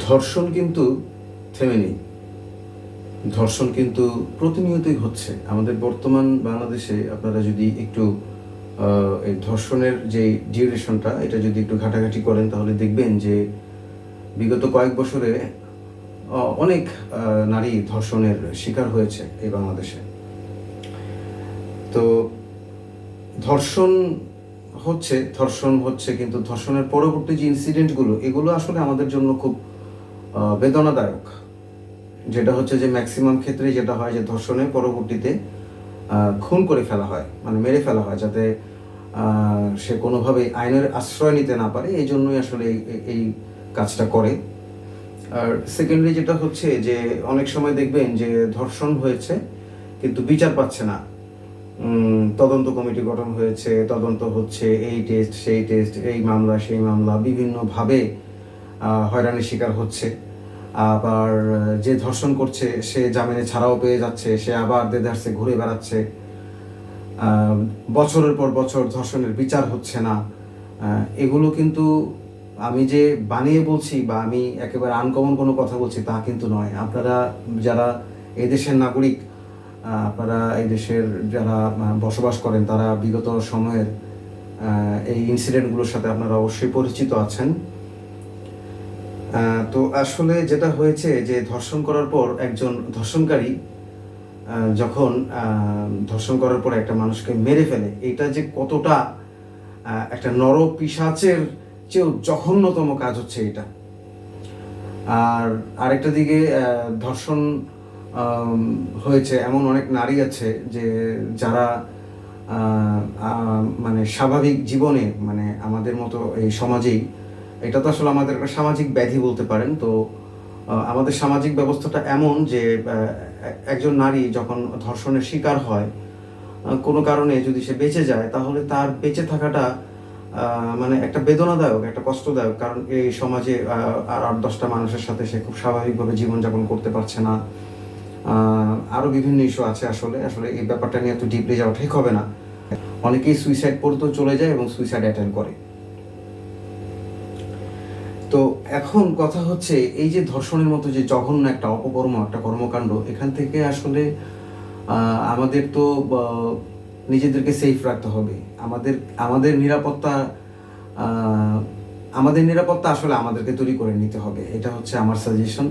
ধর্ষণ কিন্তু থেমে নেই। ধর্ষণ কিন্তু প্রতিনিয়তই হচ্ছে আমাদের বর্তমান বাংলাদেশে। আপনারা যদি একটু এই ধর্ষণের যে ডিউরেশনটা এটা যদি একটু ঘাটাঘাটি করেন তাহলে দেখবেন যে বিগত কয়েক বছরে অনেক নারী ধর্ষণের শিকার হয়েছে এই বাংলাদেশে। তো ধর্ষণ হচ্ছে কিন্তু ধর্ষণের পরবর্তী যে ইনসিডেন্টগুলো এগুলো আসলে আমাদের জন্য খুব বেদনাদায়ক। যেটা হচ্ছে যে ম্যাক্সিমাম ক্ষেত্রে যেটা হয় যে ধর্ষণের পরবর্তীতে খুন করে ফেলা হয়, মানে মেরে ফেলা হয়, যাতে সে কোনোভাবেই আইনের আশ্রয় নিতে না পারে। এই জন্যই আসলে এই কাজটা করে। আর সেকেন্ডলি যেটা হচ্ছে যে অনেক সময় দেখবেন যে ধর্ষণ হয়েছে কিন্তু বিচার পাচ্ছে না। তদন্ত কমিটি গঠন হয়েছে, তদন্ত হচ্ছে, এই টেস্ট সেই টেস্ট, এই মামলা সেই মামলা, বিভিন্নভাবে হয়রানির শিকার হচ্ছে। আবার যে ধর্ষণ করছে সে জামিনে ছাড়াও পেয়ে যাচ্ছে, সে আবার দেদারসে ঘুরে বেড়াচ্ছে। বছরের পর বছর ধর্ষণের বিচার হচ্ছে না। এগুলো কিন্তু আমি যে বানিয়ে বলছি বা আমি একেবারে আনকমন কোনো কথা বলছি তা কিন্তু নয়। আপনারা যারা এই দেশের নাগরিক, আপনারা এই দেশের যারা বসবাস করেন, তারা বিগত সময়ের এই ইনসিডেন্টগুলোর সাথে আপনারা অবশ্যই পরিচিত আছেন। তো আসলে যেটা হয়েছে যে ধর্ষণ করার পর একজন ধর্ষণকারী যখন ধর্ষণ করার পর একটা মানুষকে মেরে ফেলে, এটা যে কতটা একটা নরপিশাচের চেয়েও জঘন্যতম কাজ হচ্ছে এটা। আর আরেকটা দিকে ধর্ষণ হয়েছে এমন অনেক নারী আছে যে যারা মানে স্বাভাবিক জীবনে, মানে আমাদের মতো এই সমাজেই, এটা তো আসলে আমাদের একটা সামাজিক ব্যাধি বলতে পারেন। তো আমাদের সামাজিক ব্যবস্থাটা এমন যে একজন নারী যখন ধর্ষণের শিকার হয়, কোনো কারণে যদি সে বেঁচে যায় তাহলে তার বেঁচে থাকাটা মানে একটা বেদনাদায়ক, একটা কষ্টদায়ক। কারণ এই সমাজে আর 8-10টা মানুষের সাথে সে খুব স্বাভাবিকভাবে জীবনযাপন করতে পারছে না। আরও বিভিন্ন ইস্যু আছে। আসলে এই ব্যাপারটা নিয়ে এত ডিপলি যাওয়া ঠিক হবে না। অনেকেই সুইসাইড পর্যন্ত চলে যায় এবং সুইসাইড অ্যাটেম্প করে। তো এখন কথা হচ্ছে, এই যে ধর্ষণের মতো যে জঘন্য একটা অপকর্ম, একটা কর্মকাণ্ড, এখান থেকে আসলে আমাদের তো নিজেদেরকে সেফ রাখতে হবে। আমাদের আমাদের নিরাপত্তা আমাদের নিরাপত্তা আসলে আমাদেরকে তৈরি করে নিতে হবে। এটা হচ্ছে আমার সাজেশন।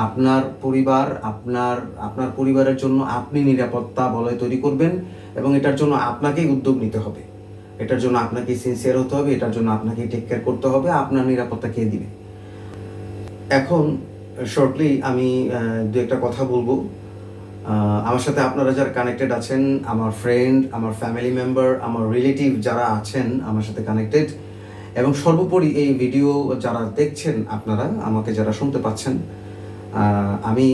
আপনার পরিবার, আপনার পরিবারের জন্য আপনি নিরাপত্তা বলয় তৈরি করবেন এবং এটার জন্য আপনাকেই উদ্যোগ নিতে হবে। এটার জন্য আপনাকে সিনসিয়ার হতে হবে, এটার জন্য আপনাকে টেক কেয়ার করতে হবে। আপনার নিরাপত্তা কে দিবে? এখন শর্টলি আমি দু একটা কথা বলবো। আমার সাথে আপনারা যারা কানেক্টেড আছেন, আমার ফ্রেন্ড, আমার ফ্যামিলি মেম্বার, আমার রিলেটিভ যারা আছেন আমার সাথে কানেক্টেড, এবং সর্বোপরি এই ভিডিও যারা দেখছেন, আপনারা আমাকে যারা শুনতে পাচ্ছেন, আমি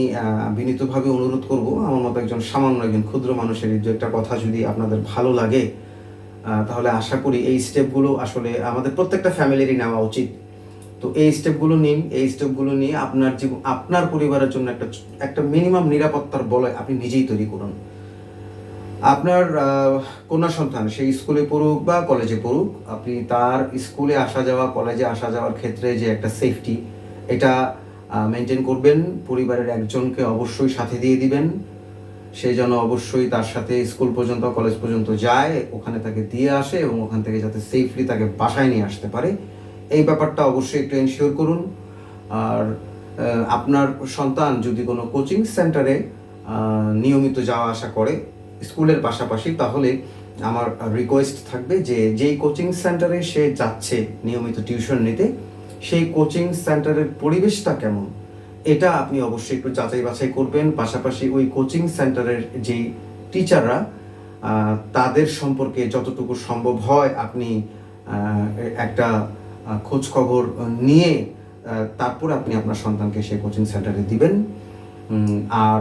বিনীতভাবে অনুরোধ করব, আমার মতো একজন সামান্য একজন ক্ষুদ্র মানুষের দু একটা কথা যদি আপনাদের ভালো লাগে, তাহলে আশা করি এই স্টেপগুলো আসলে আমাদের প্রত্যেকটা ফ্যামিলিরই নেওয়া উচিত। তো এই স্টেপগুলো নিন, এই স্টেপগুলো নিয়ে আপনার জীবন, আপনার পরিবারের জন্য একটা মিনিমাম নিরাপত্তার বলয় আপনি নিজেই তৈরি করুন। আপনার কন্যা সন্তান সেই স্কুলে পড়ুক বা কলেজে পড়ুক, আপনি তার স্কুলে আসা যাওয়া, কলেজে আসা যাওয়ার ক্ষেত্রে যে একটা সেফটি, এটা মেনটেন করবেন। পরিবারের একজনকে অবশ্যই সাথে দিয়ে দিবেন, সে যেন অবশ্যই তার সাথে স্কুল পর্যন্ত, কলেজ পর্যন্ত যায়, ওখানে তাকে দিয়ে আসে এবং ওখান থেকে যাতে সেফলি তাকে বাসায় নিয়ে আসতে পারে। এই ব্যাপারটা অবশ্যই একটু এনশিওর করুন। আর আপনার সন্তান যদি কোনো কোচিং সেন্টারে নিয়মিত যাওয়া আসা করে স্কুলের পাশাপাশি, তাহলে আমার রিকোয়েস্ট থাকবে যে যেই কোচিং সেন্টারে সে যাচ্ছে নিয়মিত টিউশন নিতে, সেই কোচিং সেন্টারের পরিবেশটা কেমন, এটা আপনি অবশ্যই একটু যাচাই বাছাই করবেন। পাশাপাশি ওই কোচিং সেন্টারের যেই টিচাররা, তাদের সম্পর্কে যতটুকু সম্ভব হয় আপনি একটা খোঁজ খবর নিয়ে তারপর আপনি আপনার সন্তানকে সেই কোচিং সেন্টারে দিবেন। আর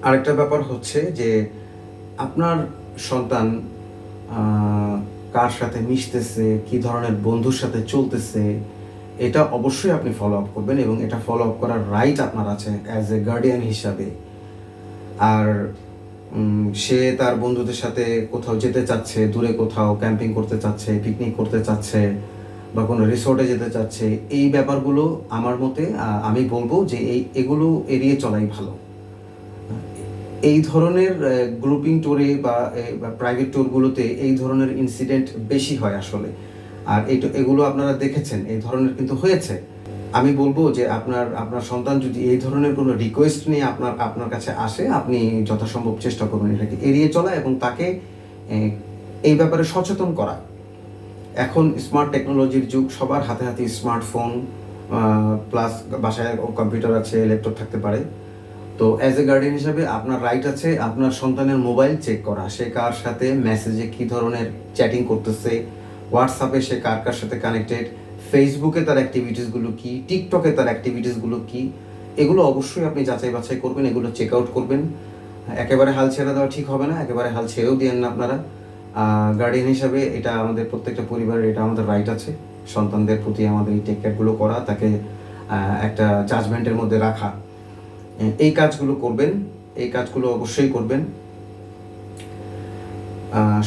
আরেকটা ব্যাপার হচ্ছে যে আপনার সন্তান কার সাথে মিশতেছে, কী ধরনের বন্ধুর সাথে চলতেছে, এটা অবশ্যই আপনি ফলো আপ করবেন এবং এটা ফলো আপ করার রাইট আপনার আছে অ্যাজ এ গার্ডিয়ান হিসাবে। আর সে তার বন্ধুদের সাথে কোথাও যেতে চাচ্ছে, দূরে কোথাও ক্যাম্পিং করতে চাচ্ছে, পিকনিক করতে চাচ্ছে, বা কোনো রিসোর্টে যেতে চাচ্ছে, এই ব্যাপারগুলো আমার মতে আমি বলবো যে এগুলো এড়িয়ে চলাই ভালো। এই ধরনের গ্রুপিং ট্যুরে বা প্রাইভেট ট্যুরগুলোতে এই ধরনের ইনসিডেন্ট বেশি হয় আসলে। আর এগুলো আপনারা দেখেছেন, এই ধরনের কিন্তু হয়েছে। আমি বলবো যে আপনার সন্তান যদি এই ধরনের কোনো রিকোয়েস্ট নিয়ে আপনার কাছে আসে, আপনি যথাসম্ভব চেষ্টা করবেন এটাকে এড়িয়ে চলা এবং তাকে এই ব্যাপারে সচেতন করা। এখন স্মার্ট টেকনোলজির যুগ, সবার হাতে হাতে স্মার্টফোন, প্লাস বাসায় কম্পিউটার আছে, ল্যাপটপ থাকতে পারে। তো অ্যাজ এ গার্ডিয়ান হিসাবে আপনার রাইট আছে আপনার সন্তানের মোবাইল চেক করা, সে কার সাথে মেসেজে কী ধরনের চ্যাটিং করতেছে, হোয়াটসঅ্যাপে সে কার কার সাথে কানেক্টেড, ফেসবুকে তার অ্যাক্টিভিটিসগুলো কী, টিকটকে তার অ্যাক্টিভিটিসগুলো কী, এগুলো অবশ্যই আপনি যাচাই বাছাই করবেন, এগুলো চেক আউট করবেন। একেবারে হাল ছেড়ে দেওয়া ঠিক হবে না, একেবারে হাল ছেড়েও দিয়েন না আপনারা। গার্ডিয়ান হিসাবে এটা আমাদের প্রত্যেকটা পরিবারের এটা আমাদের রাইট আছে, সন্তানদের প্রতি আমাদের এই টেক কেয়ারগুলো করা, তাকে একটা জাজমেন্টের মধ্যে রাখা। এই কাজগুলো করবেন, এই কাজগুলো অবশ্যই করবেন।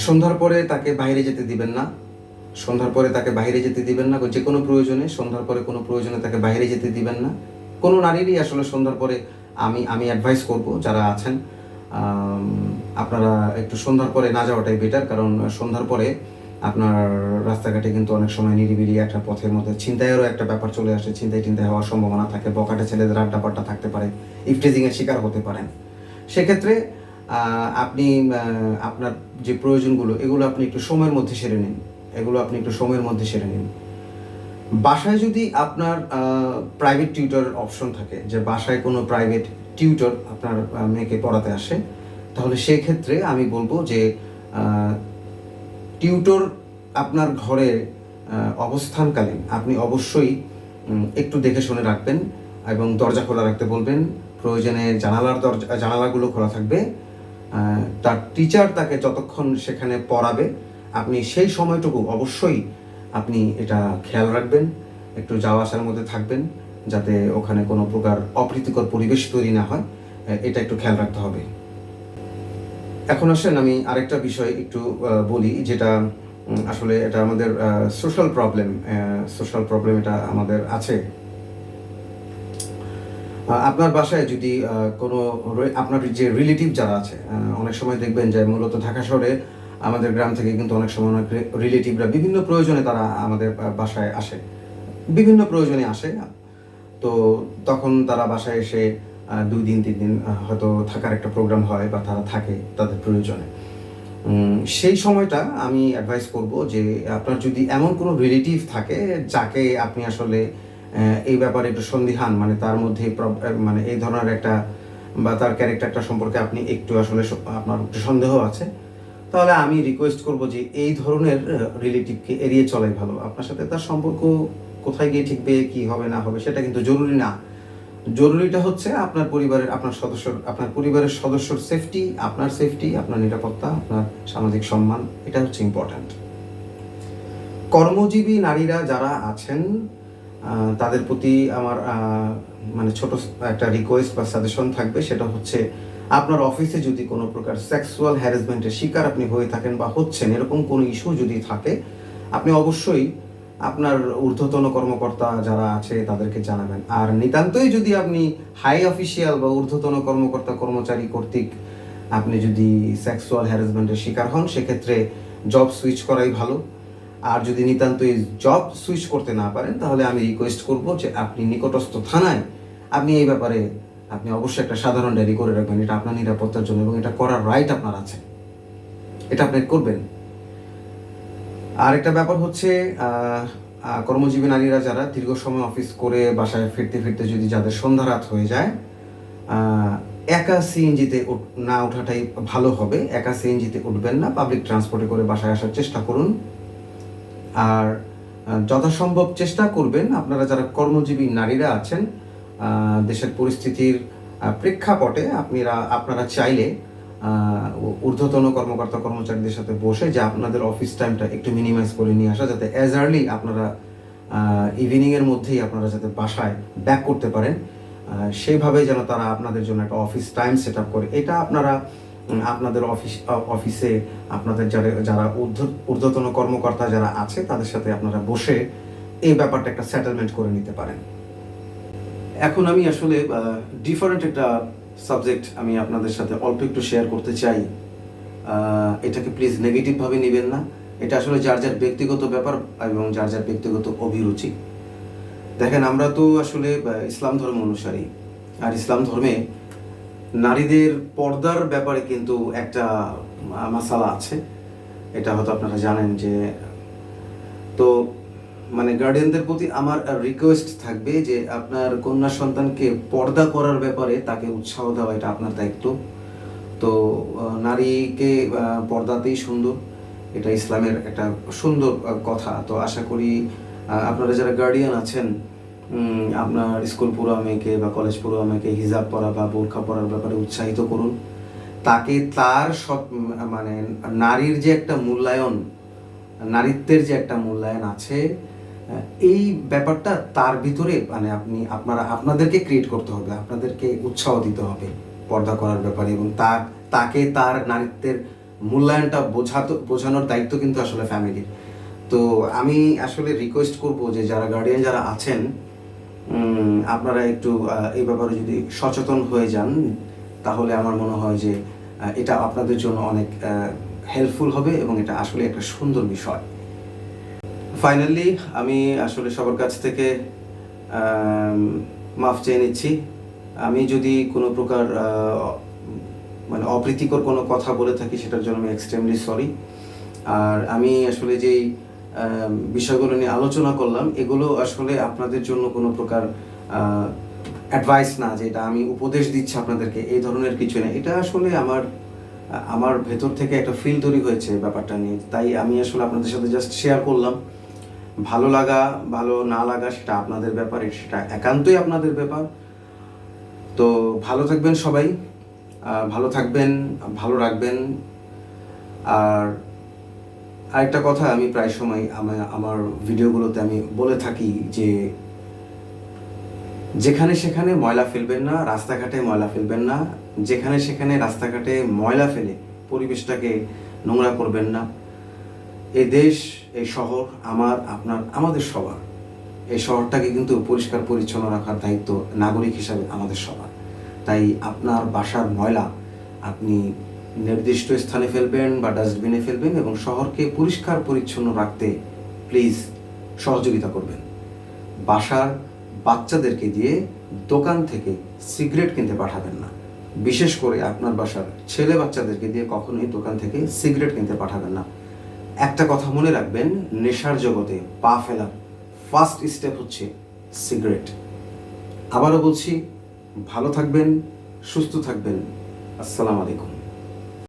সন্ধ্যার পরে তাকে বাইরে যেতে দিবেন না, সন্ধ্যার পরে তাকে বাইরে যেতে দিবেন না, যে কোনো প্রয়োজনে, সন্ধ্যার পরে কোনো প্রয়োজনে তাকে বাইরে যেতে দিবেন না। কোনো নারীরই আসলে সন্ধ্যার পরে আমি অ্যাডভাইস করব যারা আছেন, আপনারা একটু সন্ধ্যার পরে না যাওয়াটাই বেটার। কারণ সন্ধ্যার পরে আপনার রাস্তাঘাটে কিন্তু অনেক সময় নিরিবিলি একটা পথের মধ্যে ছিনতাইয়েরও একটা ব্যাপার চলে আসে, ছিনতাই হওয়ার সম্ভাবনা থাকে, বখাটে ছেলেদের আড্ডাপাড্ডা থাকতে পারে, ইফটেজিংয়ের শিকার হতে পারেন। সেক্ষেত্রে আপনি আপনার যে প্রয়োজনগুলো এগুলো আপনি একটু সময়ের মধ্যে সেরে নিন, এগুলো আপনি একটু সময়ের মধ্যে সেরে নিন। বাসায় যদি আপনার প্রাইভেট টিউটর অপশন থাকে, যে বাসায় কোনো প্রাইভেট টিউটর আপনার মেয়েকে পড়াতে আসে, তাহলে সেক্ষেত্রে আমি বলবো যে টিউটর আপনার ঘরে অবস্থানকালীন আপনি অবশ্যই একটু দেখে শুনে রাখবেন এবং দরজা খোলা রাখতে বলবেন। প্রয়োজনে জানালাগুলো খোলা থাকবে। তার টিচার তাকে যতক্ষণ সেখানে পড়াবে আপনি সেই সময়টুকু অবশ্যই আপনি এটা খেয়াল রাখবেন, একটু যাওয়া আসার মধ্যে থাকবেন যাতে ওখানে কোনো প্রকার অপ্রীতিকর পরিবেশ তৈরি না হয়, এটা একটু খেয়াল রাখতে হবে। এখন আসেন আমি আরেকটা বিষয় একটু বলি, যেটা আসলে এটা আমাদের সোশ্যাল প্রবলেম এটা আমাদের আছে। আপনার বাসায় যদি কোনো আপনার যে রিলেটিভ যারা আছে, অনেক সময় দেখবেন যে মূলত ঢাকা শহরে আমাদের গ্রাম থেকে কিন্তু অনেক সময় অনেক রিলেটিভরা বিভিন্ন প্রয়োজনে তারা আমাদের বাসায় আসে, বিভিন্ন প্রয়োজনে আসে। তো তখন তারা বাসায় এসে 2 দিন 3 দিন হয়তো থাকার একটা প্রোগ্রাম হয় বা তারা থাকে তাদের প্রয়োজনে। সেই সময়টা আমি অ্যাডভাইস করব যে আপনার যদি এমন কোনো রিলেটিভ থাকে যাকে আপনি আসলে এই ব্যাপারে একটু সন্দিহান, মানে তার মধ্যে মানে এই ধরনের একটা বা তার ক্যারেক্টারটা সম্পর্কে আপনি একটু আসলে আপনার একটু সন্দেহ আছে, তাহলে আমি রিকোয়েস্ট করব যে এই ধরনের রিলেটিভকে এড়িয়ে চলাই ভালো। আপনার সাথে তার সম্পর্ক কোথায় গিয়ে ঠিকবে, কি হবে না হবে সেটা কিন্তু জরুরি না। জরুরিটা হচ্ছে আপনার পরিবারের সদস্যর সেফটি, আপনার নিরাপত্তা, আপনার সামাজিক সম্মান, এটা হচ্ছে ইম্পর্ট্যান্ট। কর্মজীবী নারীরা যারা আছেন তাদের প্রতি আমার মানে ছোট একটা রিকোয়েস্ট বা সাজেশন থাকবে, সেটা হচ্ছে আপনার অফিসে যদি কোনো প্রকার সেক্সুয়াল হ্যারাসমেন্টের শিকার আপনি হয়ে থাকেন বা হচ্ছেন, এরকম কোনো ইস্যু যদি থাকে, আপনি অবশ্যই আপনার ঊর্ধ্বতন কর্মকর্তা যারা আছে তাদেরকে জানাবেন। আর নিতান্তই যদি আপনি হাই অফিসিয়াল বা ঊর্ধ্বতন কর্মচারী কর্তৃক আপনি যদি সেক্সুয়াল হ্যারাসমেন্টের শিকার হন, সেক্ষেত্রে জব সুইচ করাই ভালো। আর যদি নিতান্তই জব সুইচ করতে না পারেন, তাহলে আমি রিকোয়েস্ট করব যে আপনি নিকটস্থ থানায় আপনি এই ব্যাপারে আপনি অবশ্যই একটা সাধারণ ডায়েরি করে রাখবেন, এটা আপনার নিরাপত্তার জন্য এবং এটা করার রাইট আপনার আছে, এটা আপনি করবেন। আর একটা ব্যাপার হচ্ছে কর্মজীবী নারীরা যারা দীর্ঘ সময় অফিস করে বাসায় ফিরতে ফিরতে যদি যাদের সন্ধ্যা রাত হয়ে যায়, একা সিএনজিতে না ওঠাটাই ভালো হবে। একা সিএনজিতে উঠবেন না, পাবলিক ট্রান্সপোর্টে করে বাসায় আসার চেষ্টা করুন। আর যথাসম্ভব চেষ্টা করবেন আপনারা যারা কর্মজীবী নারীরা আছেন, দেশের পরিস্থিতির প্রেক্ষাপটে আপনারা চাইলে ঊর্ধ্বতন কর্মচারীদের সাথে বসে যে আপনাদের অফিস টাইমটা একটু মিনিমাইজ করে নিয়ে আসা, যাতে অ্যাজ আর্লি আপনারা ইভিনিংয়ের মধ্যেই আপনারা যাতে বাসায় ব্যাক করতে পারেন, সেইভাবে যেন তারা আপনাদের জন্য একটা অফিস টাইম সেট আপ করে। এটা আপনারা আপনাদের অফিসে আপনাদের যারা ঊর্ধ্বতন কর্মকর্তা যারা আছে তাদের সাথে আপনারা বসে এই ব্যাপারটা একটা সেটেলমেন্ট করে নিতে পারেন। এখন আমি আসলে ডিফারেন্ট একটা সাবজেক্ট আমি আপনাদের সাথে অল্প একটু শেয়ার করতে চাই। এটাকে প্লিজ নেগেটিভভাবে নেবেন না। এটা আসলে যার যার ব্যক্তিগত ব্যাপার এবং যার যার ব্যক্তিগত অভিরুচি। দেখেন, আমরা তো আসলে ইসলাম ধর্ম অনুসারী, আর ইসলাম ধর্মে নারীদের পর্দার ব্যাপারে কিন্তু একটা মাসালা আছে। এটা হয়তো আপনারা জানেন যে, তো মানে গার্ডিয়ানদের প্রতি আমার রিকোয়েস্ট থাকবে যে আপনার কন্যা সন্তানকে পর্দা করার ব্যাপারে তাকে উৎসাহ দেওয়া, এটা আপনার দায়িত্ব। তো নারীকে পর্দাতেই সুন্দর, এটা ইসলামের একটা সুন্দর কথা। তো আশা করি আপনারা যারা গার্ডিয়ান আছেন, আপনার স্কুল পড়ুয়া মেয়েকে বা কলেজ পড়ুয়া মেয়েকে হিজাব পরা বা বোরখা পরার ব্যাপারে উৎসাহিত করুন। তাকে তার মানে নারীর যে একটা মূল্যায়ন, নারীত্বের যে একটা মূল্যায়ন আছে, এই ব্যাপারটা তার ভিতরে মানে আপনাদেরকে ক্রিয়েট করতে হবে, আপনাদেরকে উৎসাহ দিতে হবে পর্দা করার ব্যাপারে, এবং তাকে তার নারীত্বের মূল্যায়নটা বোঝানোর দায়িত্ব কিন্তু আসলে ফ্যামিলির। তো আমি আসলে রিকোয়েস্ট করব যে যারা গার্ডিয়ান যারা আছেন, আপনারা একটু এই ব্যাপারে যদি সচেতন হয়ে যান, তাহলে আমার মনে হয় যে এটা আপনাদের জন্য অনেক হেল্পফুল হবে এবং এটা আসলে একটা সুন্দর বিষয়। ফাইনালি আমি আসলে সবার কাছ থেকে মাফ চেয়ে নিচ্ছি। আমি যদি কোনো প্রকার মানে অপ্রীতিকর কোনো কথা বলে থাকি, সেটার জন্য আমি এক্সট্রিমলি সরি। আর আমি আসলে যেই বিষয়গুলো নিয়ে আলোচনা করলাম, এগুলো আসলে আপনাদের জন্য কোনো প্রকার অ্যাডভাইস না, যে এটা আমি উপদেশ দিচ্ছি আপনাদেরকে, এই ধরনের কিছু না। এটা আসলে আমার ভেতর থেকে একটা ফিল তৈরি হয়েছে ব্যাপারটা নিয়ে, তাই আমি আসলে আপনাদের সাথে জাস্ট শেয়ার করলাম। ভালো লাগা ভালো না লাগা সেটা আপনাদের ব্যাপারে, সেটা একান্তই আপনাদের ব্যাপার। তো ভালো থাকবেন সবাই, ভালো থাকবেন, ভালো রাখবেন। আর আরেকটা কথা আমি প্রায় সময় আমার ভিডিওগুলোতে আমি বলে থাকি যে যেখানে সেখানে ময়লা ফেলবেন না, রাস্তাঘাটে ময়লা ফেলবেন না। যেখানে সেখানে রাস্তাঘাটে ময়লা ফেলে পরিবেশটাকে নোংরা করবেন না। এই দেশ, এই শহর আমাদের সবার। এই শহরটাকে কিন্তু পরিষ্কার পরিচ্ছন্ন রাখার দায়িত্ব নাগরিক হিসাবে আমাদের সবার। তাই আপনার বাসার ময়লা আপনি নির্দিষ্ট স্থানে ফেলবেন বা ডাস্টবিনে ফেলবেন, এবং শহরকে পরিষ্কার পরিচ্ছন্ন রাখতে প্লিজ সহযোগিতা করবেন। বাসার বাচ্চাদেরকে দিয়ে দোকান থেকে সিগারেট কিনতে পাঠাবেন না। বিশেষ করে আপনার বাসার ছেলে বাচ্চাদেরকে দিয়ে কখনোই দোকান থেকে সিগারেট কিনতে পাঠাবেন না। একটা কথা মনে রাখবেন, নেশার জগতে পা ফেলার ফার্স্ট স্টেপ হচ্ছে সিগারেট। আবারও বলছি, ভালো থাকবেন, সুস্থ থাকবেন। আসসালামু আলাইকুম।